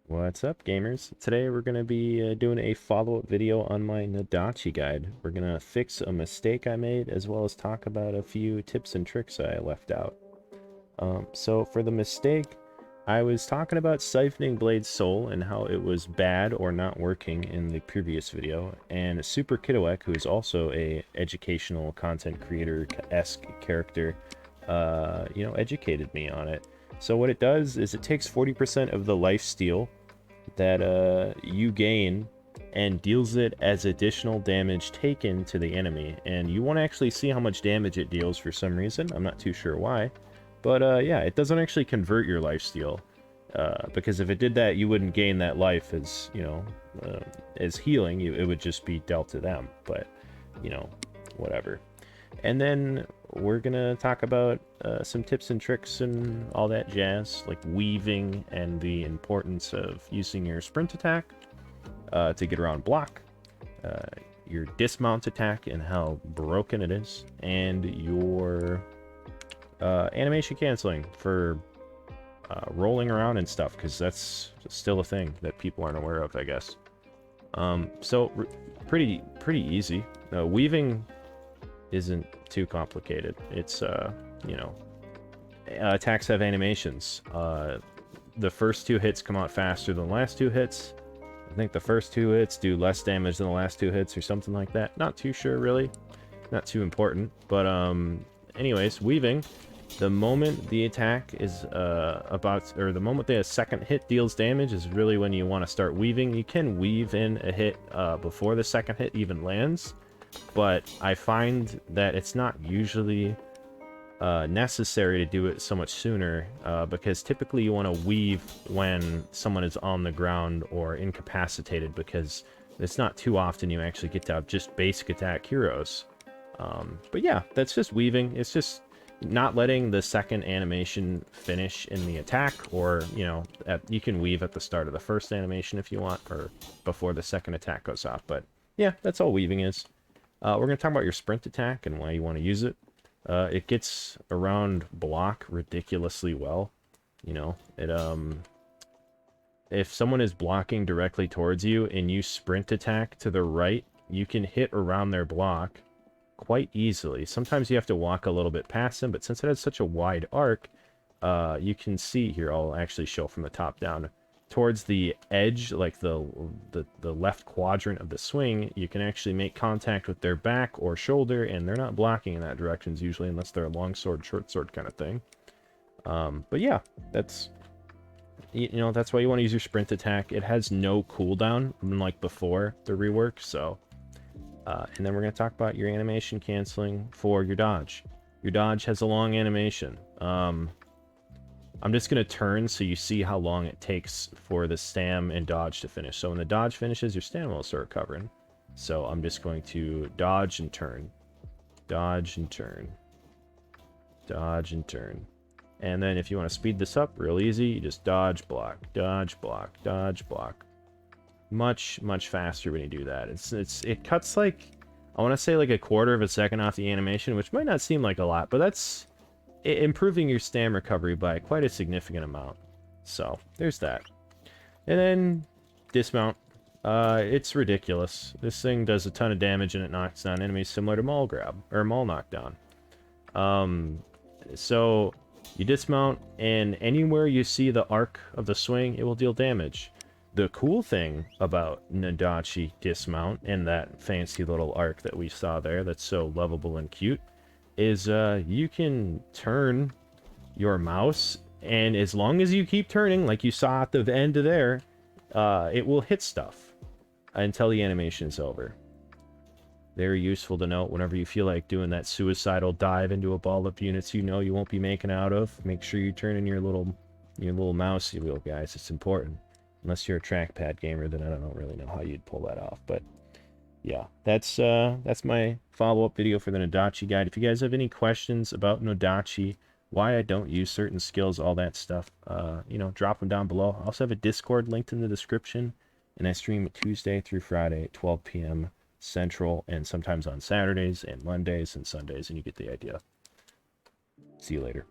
What's up, gamers? Today we're going to be doing a follow-up video on my Nodachi guide. We're going to fix a mistake I made, as well as talk about a few tips and tricks I left out. So for the mistake, I was talking about Siphoning Blade's soul and how it was bad or not working in the previous video, and Super Kitowiec, who is also a educational content creator-esque character, educated me on it. So what it does is it takes 40% of the life steal that you gain and deals it as additional damage taken to the enemy. And you want to actually see how much damage it deals for some reason. I'm not too sure why. But yeah, it doesn't actually convert your lifesteal. Because if it did that, you wouldn't gain that life as, as healing. It would just be dealt to them. But, whatever. And then we're gonna talk about some tips and tricks and all that jazz, like weaving and the importance of using your sprint attack to get around block, your dismount attack and how broken it is, and your animation canceling for rolling around and stuff, because that's still a thing that people aren't aware of, I guess. So pretty easy. Weaving isn't too complicated. It's attacks have animations. The first two hits come out faster than the last two hits. I think the first two hits do less damage than the last two hits or something like that. Not too sure, really. Not too important. But anyways, weaving, the moment the attack is the moment the second hit deals damage is really when you want to start weaving. You can weave in a hit before the second hit even lands, but I find that it's not usually necessary to do it so much sooner, because typically you want to weave when someone is on the ground or incapacitated, because it's not too often you actually get to have just basic attack heroes. But yeah, that's just weaving. It's just not letting the second animation finish in the attack, or, you can weave at the start of the first animation if you want, or before the second attack goes off. But yeah, that's all weaving is. We're going to talk about your sprint attack and why you want to use it. It gets around block ridiculously well. If someone is blocking directly towards you and you sprint attack to the right, you can hit around their block quite easily. Sometimes you have to walk a little bit past them, but since it has such a wide arc, you can see here, I'll actually show from the top down. Towards the edge, like the left quadrant of the swing, you can actually make contact with their back or shoulder, and they're not blocking in that direction usually, unless they're a long sword, short sword kind of thing. But yeah, that's that's why you want to use your sprint attack. It has no cooldown, unlike before the rework. So, and then we're gonna talk about your animation canceling for your dodge. Your dodge has a long animation. I'm just going to turn so you see how long it takes for the stam and dodge to finish. So when the dodge finishes, your stam will start recovering. So I'm just going to dodge and turn. Dodge and turn. Dodge and turn. And then if you want to speed this up real easy, you just dodge, block, dodge, block, dodge, block. Much faster when you do that. It cuts like, I want to say like a quarter of a second off the animation, which might not seem like a lot, but that's improving your stam recovery by quite a significant amount. So there's that. And then dismount. It's ridiculous. This thing does a ton of damage and it knocks down enemies similar to maul grab or maul knockdown. So you dismount, and anywhere you see the arc of the swing, it will deal damage. The cool thing about Nodachi dismount and that fancy little arc that we saw there that's so lovable and cute is you can turn your mouse, and as long as you keep turning, like you saw at the end of there, it will hit stuff until the animation is over. Very useful to note whenever you feel like doing that suicidal dive into a ball of units you won't be making out of. Make sure you turn in your little mousey wheel, guys. It's important. Unless you're a trackpad gamer, then I don't really know how you'd pull that off, but yeah, that's my follow-up video for the Nodachi guide. If you guys have any questions about Nodachi, why I don't use certain skills, all that stuff, drop them down below. I also have a Discord linked in the description, and I stream Tuesday through Friday at 12 p.m. Central, and sometimes on Saturdays and Mondays and Sundays, and you get the idea. See you later.